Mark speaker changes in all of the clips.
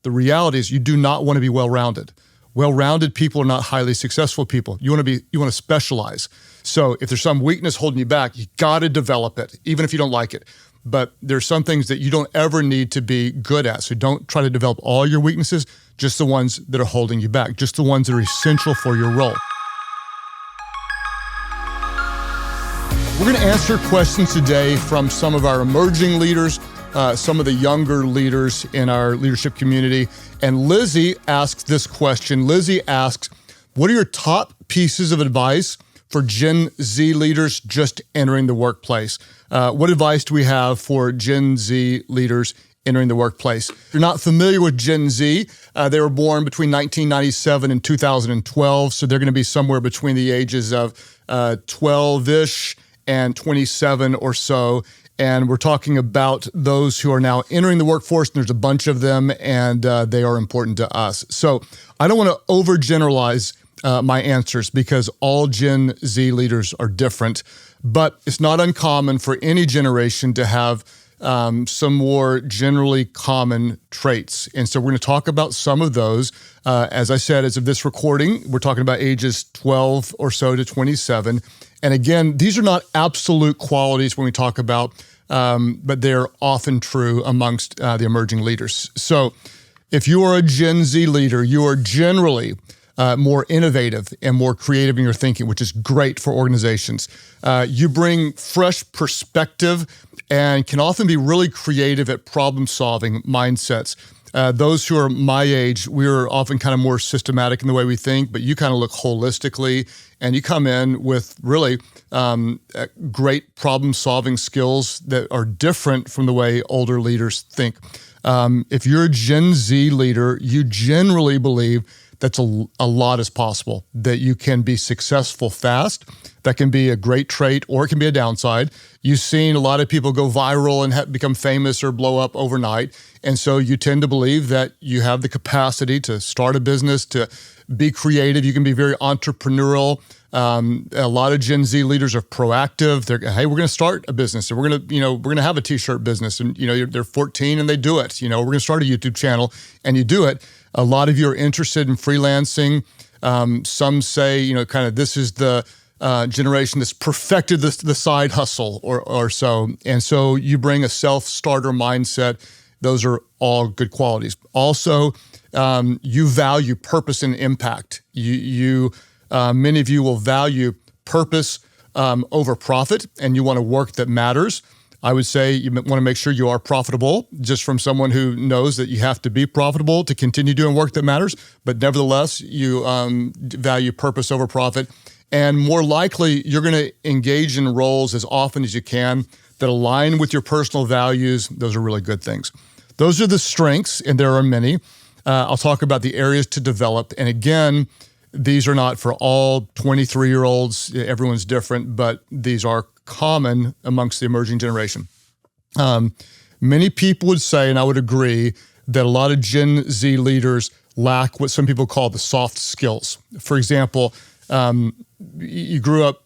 Speaker 1: The reality is you do not want to be well-rounded. Well-rounded people are not highly successful people. You want to specialize. So if there's some weakness holding you back, you got to develop it, even if you don't like it. But there's some things that you don't ever need to be good at. So don't try to develop all your weaknesses, just the ones that are holding you back, just the ones that are essential for your role. We're going to answer questions today from some of our emerging leaders, some of the younger leaders in our leadership community. And Lizzie asks this question. Lizzie asks, what are your top pieces of advice for Gen Z leaders just entering the workplace? What advice do we have for Gen Z leaders entering the workplace? If you're not familiar with Gen Z, they were born between 1997 and 2012. So they're going to be somewhere between the ages of 12-ish and 27 or so. And we're talking about those who are now entering the workforce. And there's a bunch of them, and they are important to us. So I don't want to overgeneralize my answers because all Gen Z leaders are different, but it's not uncommon for any generation to have some more generally common traits. And so we're going to talk about some of those. As I said, as of this recording, we're talking about ages 12 or so to 27. And again, these are not absolute qualities when we talk about, but they're often true amongst the emerging leaders. So if you are a Gen Z leader, you are generally more innovative and more creative in your thinking, which is great for organizations. You bring fresh perspective and can often be really creative at problem-solving mindsets. Those who are my age, we're often kind of more systematic in the way we think, but you kind of look holistically, and you come in with really great problem-solving skills that are different from the way older leaders think. If you're a Gen Z leader, you generally believe that's a lot is possible, that you can be successful fast. That can be a great trait, or it can be a downside. You've seen a lot of people go viral and become famous or blow up overnight. And so you tend to believe that you have the capacity to start a business, to be creative. You can be very entrepreneurial. A lot of Gen Z leaders are proactive. Hey, we're going to start a business, and we're going to have a t-shirt business. And they're 14 and they do it. We're going to start a YouTube channel, and you do it. A lot of you are interested in freelancing. Some say, kind of this is the generation that's perfected the side hustle or so. And so you bring a self-starter mindset. Those are all good qualities. Also, you value purpose and impact. Many of you will value purpose over profit, and you want to work that matters. I would say you want to make sure you are profitable, just from someone who knows that you have to be profitable to continue doing work that matters. But nevertheless, you value purpose over profit. And more likely, you're going to engage in roles as often as you can that align with your personal values. Those are really good things. Those are the strengths, and there are many. I'll talk about the areas to develop. And again, these are not for all 23-year-olds. Everyone's different, but these are common amongst the emerging generation. Many people would say, and I would agree, that a lot of Gen Z leaders lack what some people call the soft skills. For example, you grew up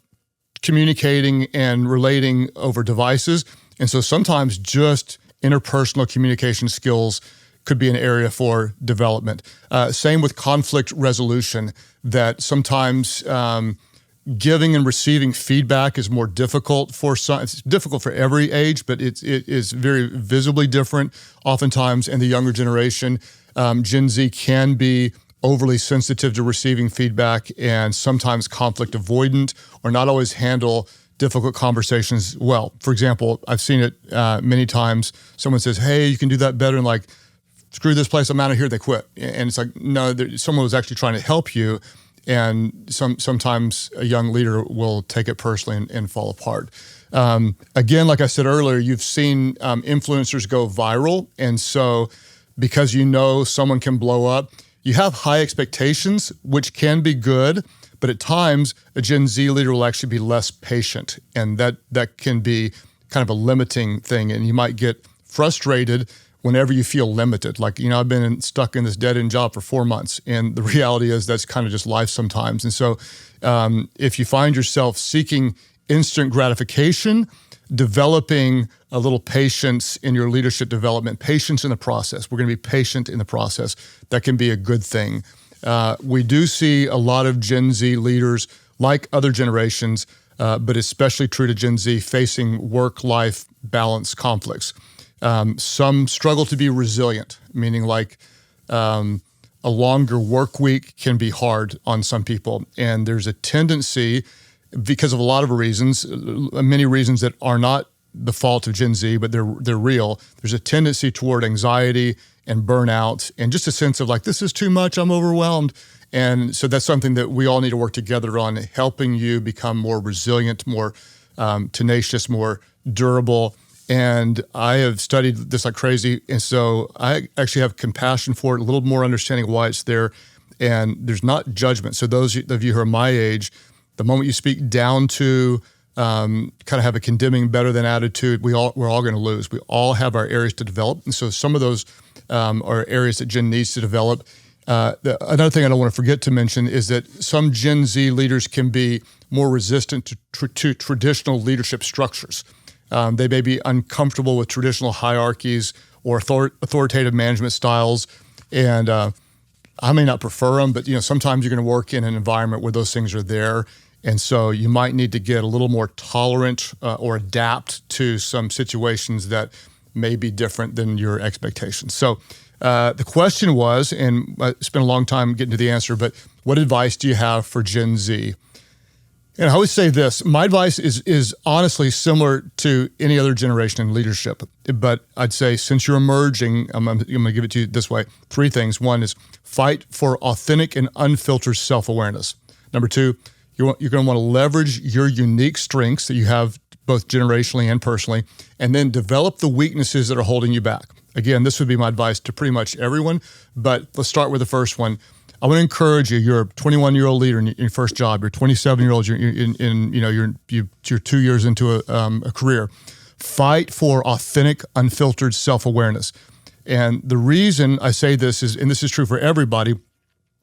Speaker 1: communicating and relating over devices, and so sometimes just interpersonal communication skills could be an area for development. Same with conflict resolution, that sometimes giving and receiving feedback is more difficult for some. It's difficult for every age, but it is very visibly different oftentimes in the younger generation. Gen Z can be overly sensitive to receiving feedback and sometimes conflict avoidant, or not always handle difficult conversations well. For example, I've seen it many times. Someone says, hey, you can do that better, and like, screw this place, I'm out of here, they quit. And it's like, no, someone was actually trying to help you, and sometimes a young leader will take it personally and fall apart. Again, like I said earlier, you've seen influencers go viral, and so because someone can blow up, you have high expectations, which can be good, but at times a Gen Z leader will actually be less patient, and that can be kind of a limiting thing, and you might get frustrated whenever you feel limited. Like, I've been stuck in this dead-end job for 4 months, and the reality is that's kind of just life sometimes. And so if you find yourself seeking instant gratification, developing a little patience in your leadership development, patience in the process. We're going to be patient in the process. That can be a good thing. We do see a lot of Gen Z leaders, like other generations, but especially true to Gen Z, facing work-life balance conflicts. Some struggle to be resilient, meaning like a longer work week can be hard on some people. And there's a tendency, because of a lot of reasons, many reasons that are not the fault of Gen Z, but they're real. There's a tendency toward anxiety and burnout and just a sense of like, this is too much, I'm overwhelmed. And so that's something that we all need to work together on, helping you become more resilient, more tenacious, more durable. And I have studied this like crazy. And so I actually have compassion for it, a little more understanding why it's there. And there's not judgment. So those of you who are my age, the moment you speak down to, kind of have a condemning better than attitude, we're all going to lose. We all have our areas to develop. And so some of those are areas that Gen needs to develop. Another thing I don't want to forget to mention is that some Gen Z leaders can be more resistant to traditional leadership structures. They may be uncomfortable with traditional hierarchies or authoritative management styles. And I may not prefer them, but sometimes you're going to work in an environment where those things are there. And so you might need to get a little more tolerant or adapt to some situations that may be different than your expectations. So the question was, and I spent a long time getting to the answer, but what advice do you have for Gen Z? And I always say this, my advice is honestly similar to any other generation in leadership. But I'd say since you're emerging, I'm going to give it to you this way. 3 things. 1 is fight for authentic and unfiltered self-awareness. Number 2, you're going to want to leverage your unique strengths that you have both generationally and personally, and then develop the weaknesses that are holding you back. Again, this would be my advice to pretty much everyone, but let's start with the first one. I want to encourage you. You're a 21-year-old leader in your first job. You're 27-year-old. You're 2 years into a career. Fight for authentic, unfiltered self-awareness. And the reason I say this is, and this is true for everybody,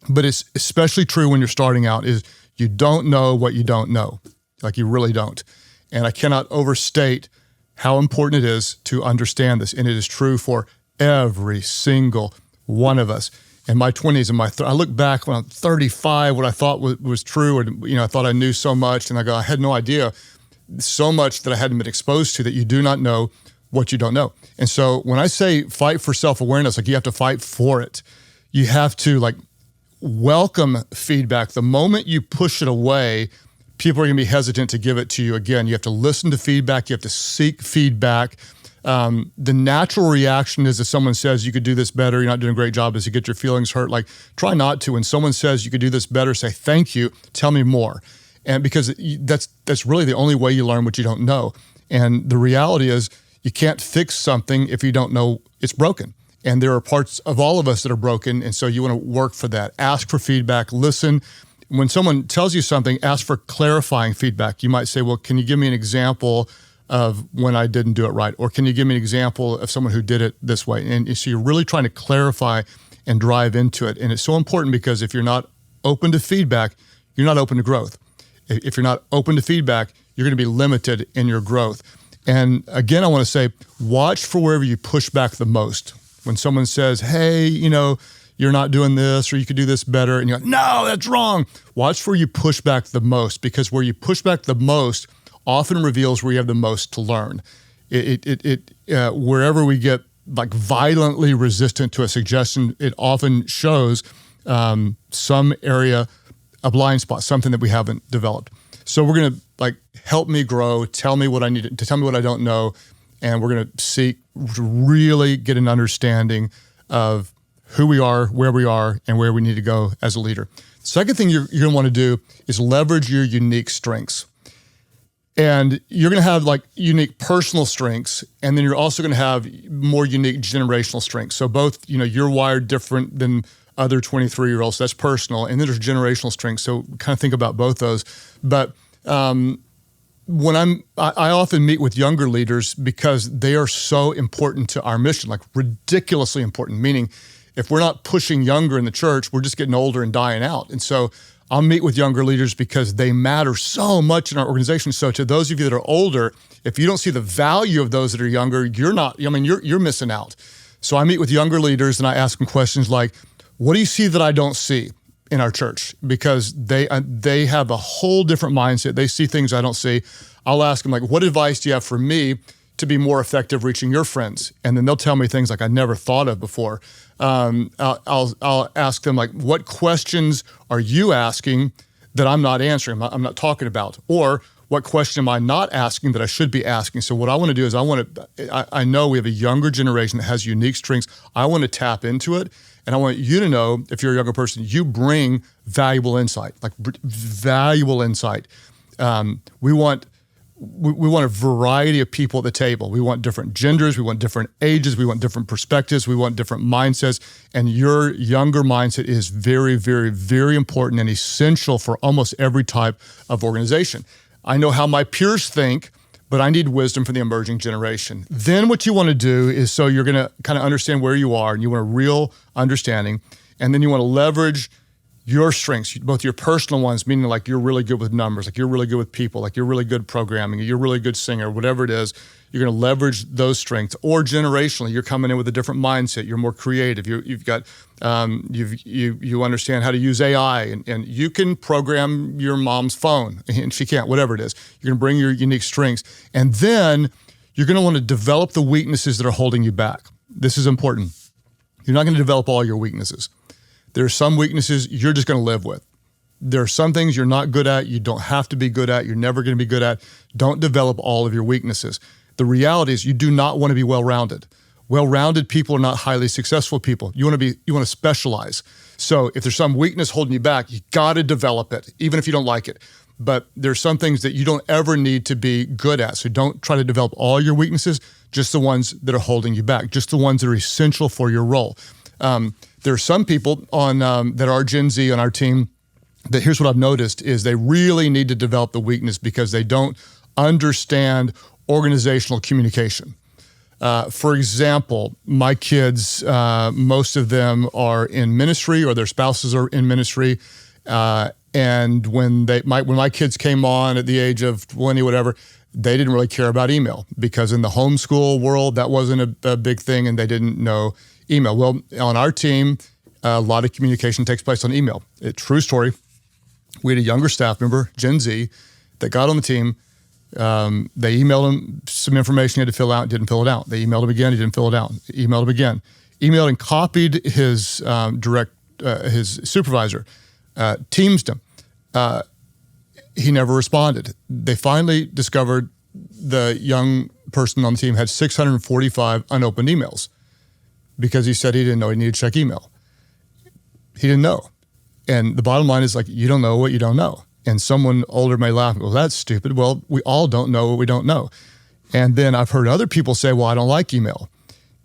Speaker 1: but it's especially true when you're starting out, is you don't know what you don't know. Like you really don't. And I cannot overstate how important it is to understand this. And it is true for every single one of us. In my 20s and I look back when I'm 35, what I thought was true, or I thought I knew so much, and I had no idea so much that I hadn't been exposed to, that you do not know what you don't know. And so when I say fight for self-awareness, like you have to fight for it. You have to welcome feedback. The moment you push it away, people are going to be hesitant to give it to you again. You have to listen to feedback. You have to seek feedback. The natural reaction is if someone says you could do this better, you're not doing a great job, is to get your feelings hurt. Like, try not to. When someone says you could do this better, say thank you, tell me more. And because that's really the only way you learn what you don't know. And the reality is you can't fix something if you don't know it's broken. And there are parts of all of us that are broken. And so you want to work for that. Ask for feedback, listen. When someone tells you something, ask for clarifying feedback. You might say, well, can you give me an example of when I didn't do it right? Or can you give me an example of someone who did it this way? And so you're really trying to clarify and drive into it. And it's so important because if you're not open to feedback, you're not open to growth. If you're not open to feedback, you're going to be limited in your growth. And again, I want to say, watch for wherever you push back the most. When someone says, hey, you're not doing this, or you could do this better, and you're like, no, that's wrong. Watch where you push back the most, because where you push back the most often reveals where you have the most to learn. Wherever we get violently resistant to a suggestion, it often shows some area, a blind spot, something that we haven't developed. So we're going to help me grow, tell me what I need to tell me what I don't know, and we're going to seek to really get an understanding of who we are, where we are, and where we need to go as a leader. The second thing you're going to want to do is leverage your unique strengths. And you're going to have unique personal strengths, and then you're also going to have more unique generational strengths. So both, you're wired different than other 23-year-olds. That's personal. And then there's generational strengths. So kind of think about both those. But when I often meet with younger leaders because they are so important to our mission, ridiculously important, meaning if we're not pushing younger in the church, we're just getting older and dying out. And so I'll meet with younger leaders because they matter so much in our organization. So to those of you that are older, if you don't see the value of those that are younger, you're missing out. So I meet with younger leaders and I ask them questions like, what do you see that I don't see in our church? Because they have a whole different mindset. They see things I don't see. I'll ask them, like, what advice do you have for me to be more effective reaching your friends? And then they'll tell me things like I never thought of before. I'll ask them, like, what questions are you asking that I'm not answering, I'm not talking about? Or what question am I not asking that I should be asking? So what I want to do is I know we have a younger generation that has unique strengths. I want to tap into it. And I want you to know, if you're a younger person, you bring valuable insight, like valuable insight. We want a variety of people at the table. We want different genders. We want different ages. We want different perspectives. We want different mindsets. And your younger mindset is very, very, very important and essential for almost every type of organization. I know how my peers think, but I need wisdom from the emerging generation. Then what you want to do is, so you're going to kind of understand where you are and you want a real understanding. And then you want to leverage your strengths, both your personal ones, meaning like you're really good with numbers, like you're really good with people, like you're really good at programming, you're a really good singer, whatever it is, you're going to leverage those strengths. Or generationally, you're coming in with a different mindset, you're more creative, you've got, you understand how to use AI, and you can program your mom's phone, and she can't, whatever it is. You're going to bring your unique strengths. And then you're going to want to develop the weaknesses that are holding you back. This is important. You're not going to develop all your weaknesses. There are some weaknesses you're just going to live with. There are some things you're not good at, you don't have to be good at, you're never going to be good at. Don't develop all of your weaknesses. The reality is you do not want to be well-rounded. Well-rounded people are not highly successful people. You want to specialize. So if there's some weakness holding you back, you got to develop it, even if you don't like it. But there's some things that you don't ever need to be good at. So don't try to develop all your weaknesses, just the ones that are holding you back, just the ones that are essential for your role. There are some people on that are Gen Z on our team that, here's what I've noticed, is they really need to develop the weakness because they don't understand organizational communication. For example, my kids, most of them are in ministry or their spouses are in ministry. And when my kids came on at the age of 20, whatever, they didn't really care about email because in the homeschool world, that wasn't a big thing and they didn't know email. Well, on our team, a lot of communication takes place on email. True story. We had a younger staff member, Gen Z, that got on the team. They emailed him some information he had to fill out, didn't fill it out. They emailed him again, he didn't fill it out. Emailed him again. Emailed and copied his his supervisor, teamed him. He never responded. They finally discovered the young person on the team had 645 unopened emails because he said he didn't know he needed to check email. He didn't know. And the bottom line is, like, you don't know what you don't know. And someone older may laugh, well, that's stupid. Well, we all don't know what we don't know. And then I've heard other people say, well, I don't like email.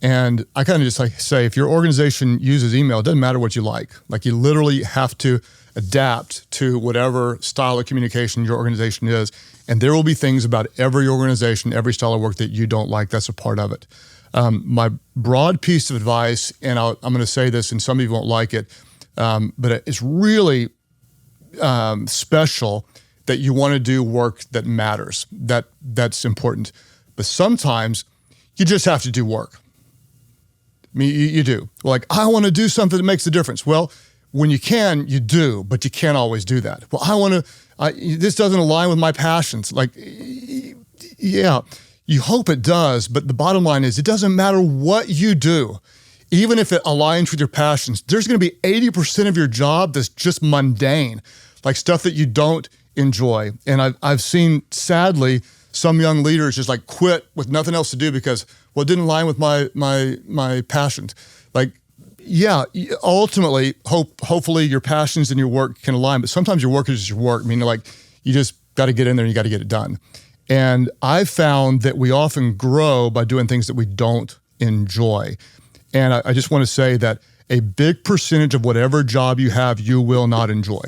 Speaker 1: And I kind of just like say, if your organization uses email, it doesn't matter what you like. Like, you literally have to adapt to whatever style of communication your organization is. And there will be things about every organization, every style of work that you don't like. That's a part of it. My broad piece of advice, and I'm going to say this, and some of you won't like it, but it's really special that you want to do work that matters. That's important. But sometimes you just have to do work. I mean, you do. Like, I want to do something that makes a difference. Well, when you can, you do, but you can't always do that. Well, this doesn't align with my passions. Like, yeah, you hope it does, but the bottom line is it doesn't matter what you do. Even if it aligns with your passions, there's going to be 80% of your job that's just mundane, like stuff that you don't enjoy. And I've seen, sadly, some young leaders just like quit with nothing else to do because, well, it didn't align with my passions. Like, yeah, ultimately, hopefully your passions and your work can align, but sometimes your work is just your work, meaning like you just got to get in there and you got to get it done. And I've found that we often grow by doing things that we don't enjoy. And I just want to say that a big percentage of whatever job you have, you will not enjoy.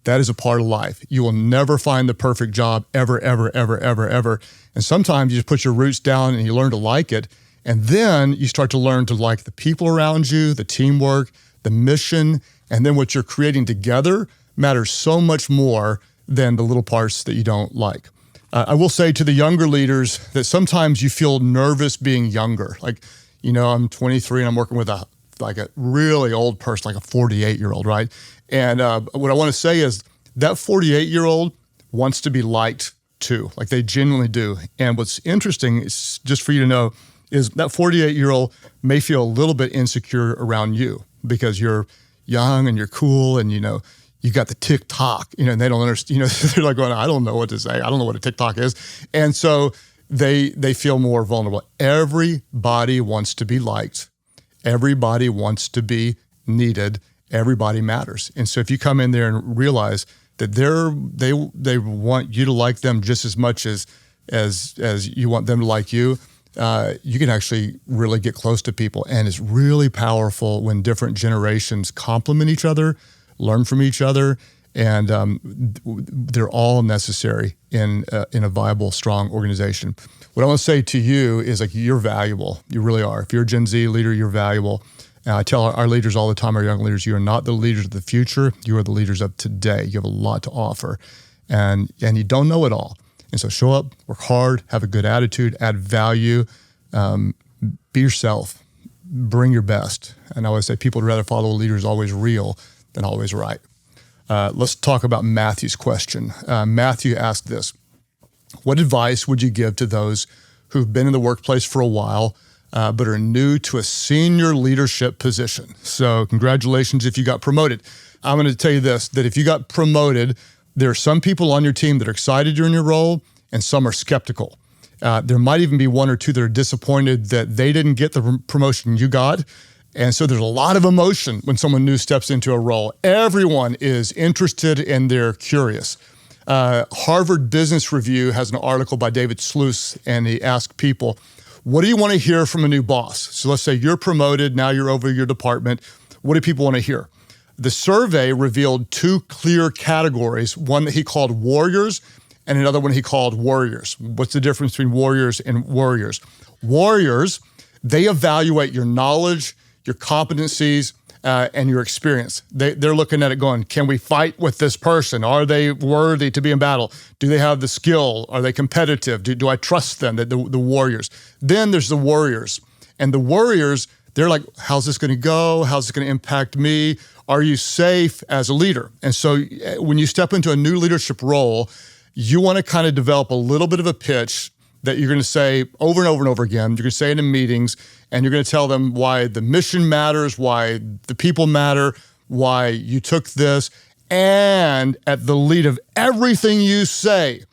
Speaker 1: That is a part of life. You will never find the perfect job ever, ever, ever, ever, ever. And sometimes you just put your roots down and you learn to like it. And then you start to learn to like the people around you, the teamwork, the mission, and then what you're creating together matters so much more than the little parts that you don't like. I will say to the younger leaders that sometimes you feel nervous being younger. Like, I'm 23 and I'm working with a really old person, like a 48-year-old, right? And what I want to say is that 48-year-old wants to be liked too. Like they genuinely do. And what's interesting is, just for you to know, is that 48-year-old may feel a little bit insecure around you because you're young and you're cool and, you got the TikTok, and they don't understand, they're like going, I don't know what to say. I don't know what a TikTok is. And so they feel more vulnerable. Everybody wants to be liked. Everybody wants to be needed. Everybody matters. And so if you come in there and realize that they want you to like them just as much as you want them to like you, you can actually really get close to people. And it's really powerful when different generations complement each other, learn from each other, and they're all necessary in a viable, strong organization. What I want to say to you is, like, you're valuable. You really are. If you're a Gen Z leader, you're valuable. And I tell our leaders all the time, our young leaders, you are not the leaders of the future. You are the leaders of today. You have a lot to offer, and you don't know it all. And so show up, work hard, have a good attitude, add value, be yourself, bring your best. And I always say people would rather follow a leader who's always real than always right. Let's talk about Matthew's question. Matthew asked this: what advice would you give to those who've been in the workplace for a while, but are new to a senior leadership position? So congratulations if you got promoted. I'm going to tell you this, that if you got promoted, there are some people on your team that are excited you're in your role, and some are skeptical. There might even be one or two that are disappointed that they didn't get the promotion you got. And so there's a lot of emotion when someone new steps into a role. Everyone is interested and they're curious. Harvard Business Review has an article by David Sluice, and he asked people, what do you want to hear from a new boss? So let's say you're promoted, now you're over your department. What do people want to hear? The survey revealed two clear categories, one that he called warriors and another one he called warriors. What's the difference between warriors and warriors? Warriors, they evaluate your knowledge, your competencies, and your experience. They're looking at it going, can we fight with this person? Are they worthy to be in battle? Do they have the skill? Are they competitive? Do I trust them? The warriors. Then there's the warriors. And the warriors, they're like, how's this going to go? How's it going to impact me? Are you safe as a leader? And so when you step into a new leadership role, you want to kind of develop a little bit of a pitch that you're going to say over and over and over again. You're going to say it in meetings, and you're going to tell them why the mission matters, why the people matter, why you took this, and at the lead of everything you say.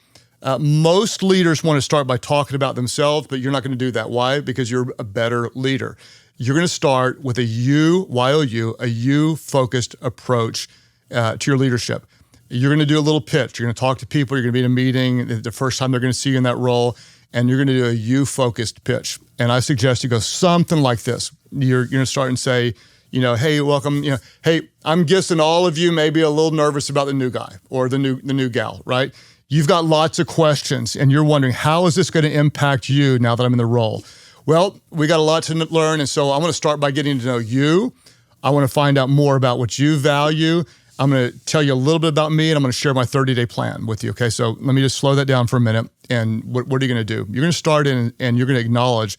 Speaker 1: Most leaders want to start by talking about themselves, but you're not going to do that. Why? Because you're a better leader. You're going to start with a you, Y-O-U, a you-focused approach to your leadership. You're going to do a little pitch. You're going to talk to people. You're going to be in a meeting the first time they're going to see you in that role, and you're going to do a you-focused pitch. And I suggest you go something like this. You're going to start and say, hey, welcome. Hey, I'm guessing all of you may be a little nervous about the new guy or the new gal, right? You've got lots of questions, and you're wondering, how is this going to impact you now that I'm in the role? Well, we got a lot to learn, and so I'm going to start by getting to know you. I want to find out more about what you value. I'm going to tell you a little bit about me, and I'm going to share my 30-day plan with you, okay? So let me just slow that down for a minute. And what are you going to do? You're going to start in, and you're going to acknowledge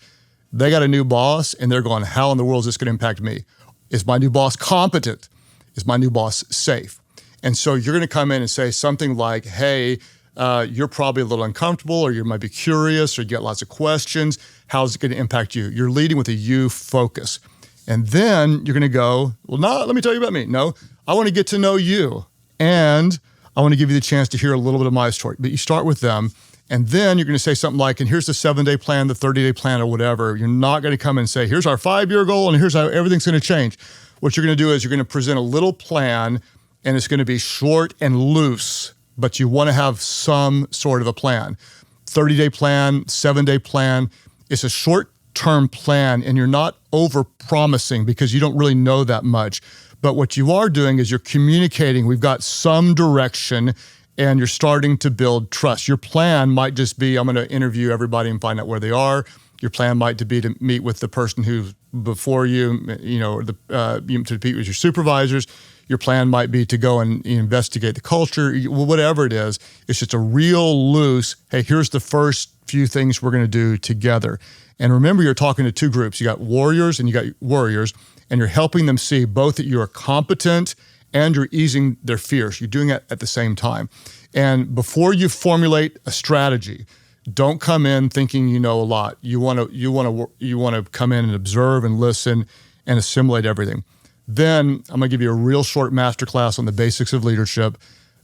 Speaker 1: they got a new boss, and they're going, how in the world is this going to impact me? Is my new boss competent? Is my new boss safe? And so you're going to come in and say something like, hey, you're probably a little uncomfortable, or you might be curious, or you get lots of questions. How's it going to impact you? You're leading with a you focus. And then you're going to go, well, no, let me tell you about me. No, I want to get to know you, and I want to give you the chance to hear a little bit of my story. But you start with them, and then you're going to say something like, and here's the 7-day plan, the 30-day plan, or whatever. You're not going to come and say, here's our 5-year goal, and here's how everything's going to change. What you're going to do is you're going to present a little plan, and it's going to be short and loose, but you want to have some sort of a plan. 30-day plan, 7-day plan. It's a short-term plan, and you're not over-promising because you don't really know that much. But what you are doing is you're communicating. We've got some direction, and you're starting to build trust. Your plan might just be, I'm going to interview everybody and find out where they are. Your plan might be to meet with the person who's before you, or to meet with your supervisors. Your plan might be to go and investigate the culture, whatever it is. It's just a real loose, hey, here's the first few things we're going to do together. And remember, you're talking to two groups. You got warriors and you got warriors, and you're helping them see both that you are competent and you're easing their fears. You're doing it at the same time. And before you formulate a strategy, don't come in thinking you know a lot. You want to come in and observe and listen and assimilate everything. Then I'm going to give you a real short masterclass on the basics of leadership.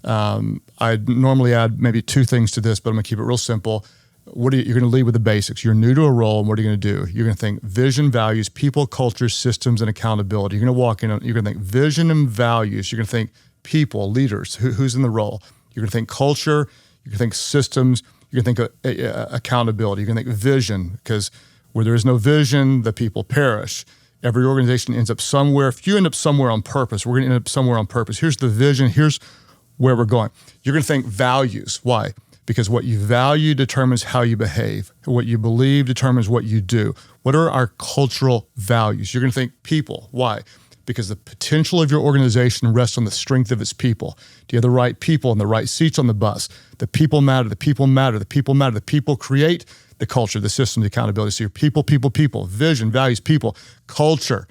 Speaker 1: I normally add maybe two things to this, but I'm going to keep it real simple. You're going to lead with the basics. You're new to a role, and what are you going to do? You're going to think vision, values, people, culture, systems, and accountability. You're going to walk in, you're going to think vision and values. You're going to think people, leaders, who's in the role. You're going to think culture. You're going to think systems. You're going to think accountability. You're going to think vision, because where there is no vision, the people perish. Every organization ends up somewhere. If you end up somewhere on purpose, we're going to end up somewhere on purpose. Here's the vision. Here's where we're going. You're going to think values. Why? Because what you value determines how you behave. What you believe determines what you do. What are our cultural values? You're going to think people. Why? Because the potential of your organization rests on the strength of its people. Do you have the right people and the right seats on the bus? The people matter, the people matter, the people matter. The people create the culture, the system, the accountability. So your people, vision, values, people, culture.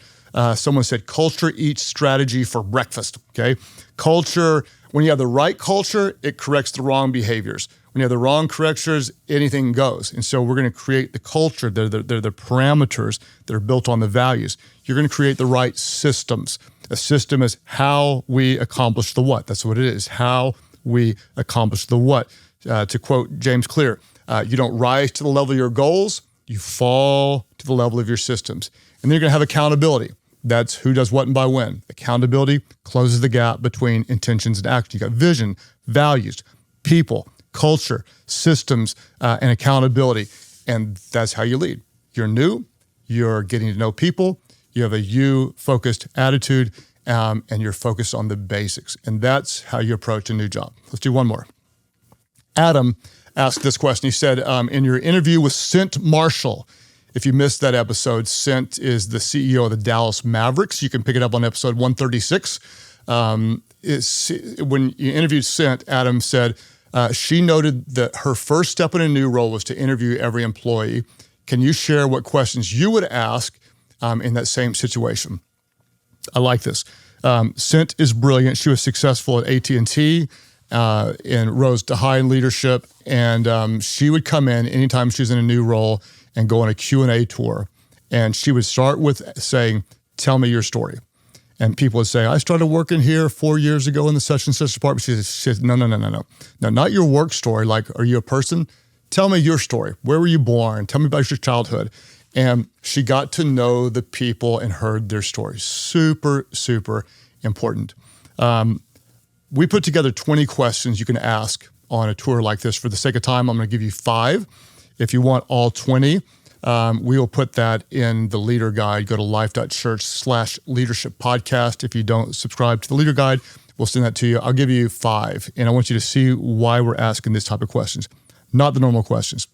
Speaker 1: Someone said culture eats strategy for breakfast, okay? Culture, when you have the right culture, it corrects the wrong behaviors. When you have the wrong correctors, anything goes. And so we're going to create the culture. They're the parameters that are built on the values. You're going to create the right systems. A system is how we accomplish the what. That's what it is, how we accomplish the what. To quote James Clear, you don't rise to the level of your goals, you fall to the level of your systems. And then you're going to have accountability. That's who does what and by when. Accountability closes the gap between intentions and action. You got vision, values, people, culture, systems, and accountability. And that's how you lead. You're new, you're getting to know people, you have a you-focused attitude, and you're focused on the basics. And that's how you approach a new job. Let's do one more. Adam asked this question. He said, in your interview with Cent Marshall, if you missed that episode, Cent is the CEO of the Dallas Mavericks. You can pick it up on episode 136. When you interviewed Cent, Adam said, she noted that her first step in a new role was to interview every employee. Can you share what questions you would ask in that same situation? I like this. Cent is brilliant. She was successful at AT&T and rose to high in leadership. And she would come in anytime she was in a new role and go on a Q&A tour. And she would start with saying, tell me your story. And people would say, I started working here 4 years ago in the such and such department. She said, no. No, not your work story. Like, are you a person? Tell me your story. Where were you born? Tell me about your childhood. And she got to know the people and heard their stories. Super, super important. We put together 20 questions you can ask on a tour like this. For the sake of time, I'm going to give you 5. If you want all 20, we will put that in the leader guide. Go to Life.Church/leadership podcast. If you don't subscribe to the leader guide, we'll send that to you. I'll give you 5. And I want you to see why we're asking this type of questions, not the normal questions.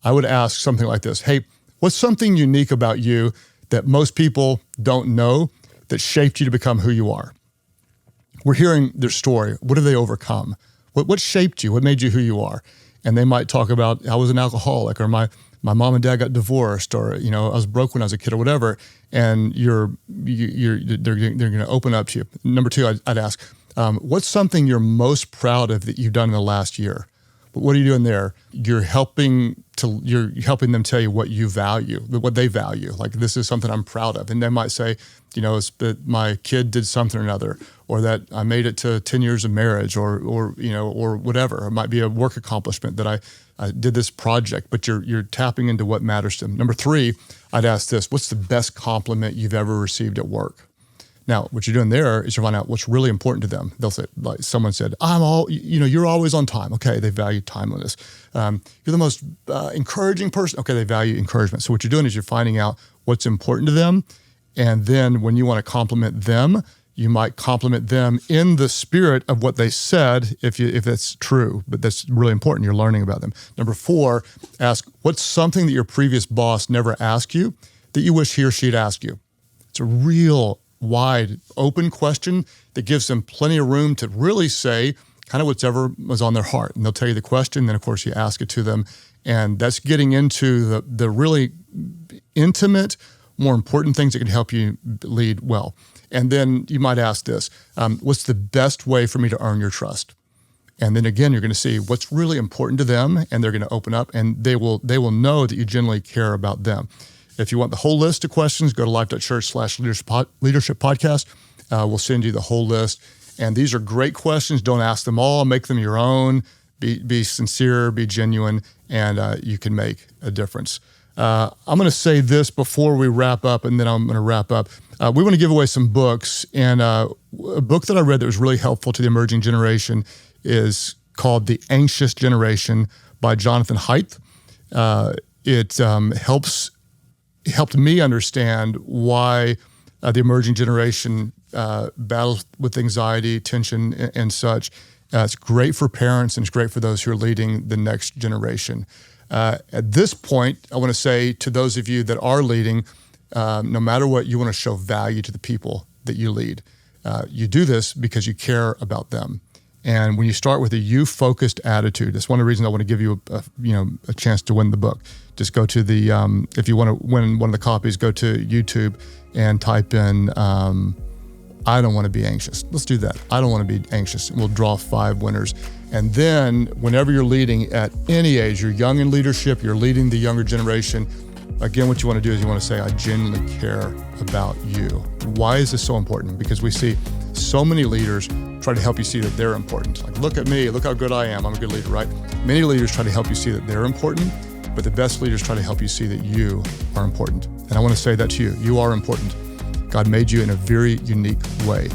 Speaker 1: I would ask something like this. Hey, what's something unique about you that most people don't know that shaped you to become who you are? We're hearing their story. What have they overcome? What shaped you? What made you who you are? And they might talk about, I was an alcoholic, or my mom and dad got divorced, or I was broke when I was a kid, or whatever. And they're going to open up to you. Number 2, I'd ask, what's something you're most proud of that you've done in the last year? But what are you doing there? You're helping them tell you what you value, what they value. Like, this is something I'm proud of. And they might say, it's that my kid did something or another, or that I made it to 10 years of marriage, or whatever. It might be a work accomplishment that I did this project, but you're tapping into what matters to them. Number 3, I'd ask this: what's the best compliment you've ever received at work? Now, what you're doing there is you're finding out what's really important to them. They'll say, like someone said, you're always on time. Okay, they value timeliness. You're the most encouraging person. Okay, they value encouragement. So what you're doing is you're finding out what's important to them. And then when you want to compliment them, you might compliment them in the spirit of what they said, if that's true. But that's really important. You're learning about them. Number 4, ask, what's something that your previous boss never asked you that you wish he or she'd ask you? It's a real wide open question that gives them plenty of room to really say kind of whatever was on their heart. And they'll tell you the question, then of course you ask it to them. And that's getting into the really intimate, more important things that can help you lead well. And then you might ask this, what's the best way for me to earn your trust? And then again, you're going to see what's really important to them, and they're going to open up, and they will know that you genuinely care about them. If you want the whole list of questions, go to Life.Church/leadership podcast. We'll send you the whole list. And these are great questions. Don't ask them all. Make them your own. Be sincere, be genuine, and you can make a difference. I'm going to say this before we wrap up, and then I'm going to wrap up. We want to give away some books, and a book that I read that was really helpful to the emerging generation is called The Anxious Generation by Jonathan Haidt. It helped me understand why the emerging generation battles with anxiety, tension, and such. It's great for parents, and it's great for those who are leading the next generation. At this point, I want to say to those of you that are leading, no matter what, you want to show value to the people that you lead. You do this because you care about them. And when you start with a you-focused attitude, that's one of the reasons I want to give you a chance to win the book. Just go to the, if you want to win one of the copies, go to YouTube and type in, I don't want to be anxious. Let's do that. I don't want to be anxious. We'll draw 5 winners. And then whenever you're leading at any age, you're young in leadership, you're leading the younger generation, again, what you want to do is you want to say, I genuinely care about you. Why is this so important? Because we see so many leaders try to help you see that they're important. Like, look at me, look how good I am. I'm a good leader, right? Many leaders try to help you see that they're important, but the best leaders try to help you see that you are important. And I want to say that to you. You are important. God made you in a very unique way.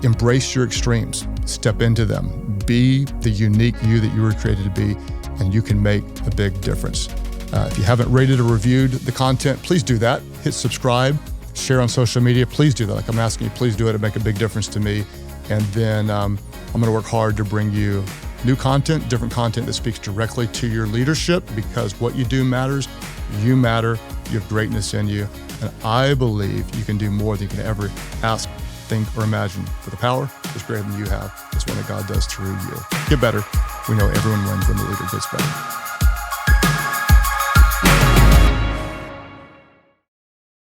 Speaker 1: Embrace your extremes. Step into them. Be the unique you that you were created to be, and you can make a big difference. If you haven't rated or reviewed the content, please do that. Hit subscribe, share on social media. Please do that. Like I'm asking you, please do it. It'll make a big difference to me. And then I'm going to work hard to bring you new content, different content that speaks directly to your leadership, because what you do matters. You matter. You have greatness in you. And I believe you can do more than you can ever ask, think, or imagine. For the power is greater than you have. It's one that God does through you. Get better. We know everyone wins when the leader gets better.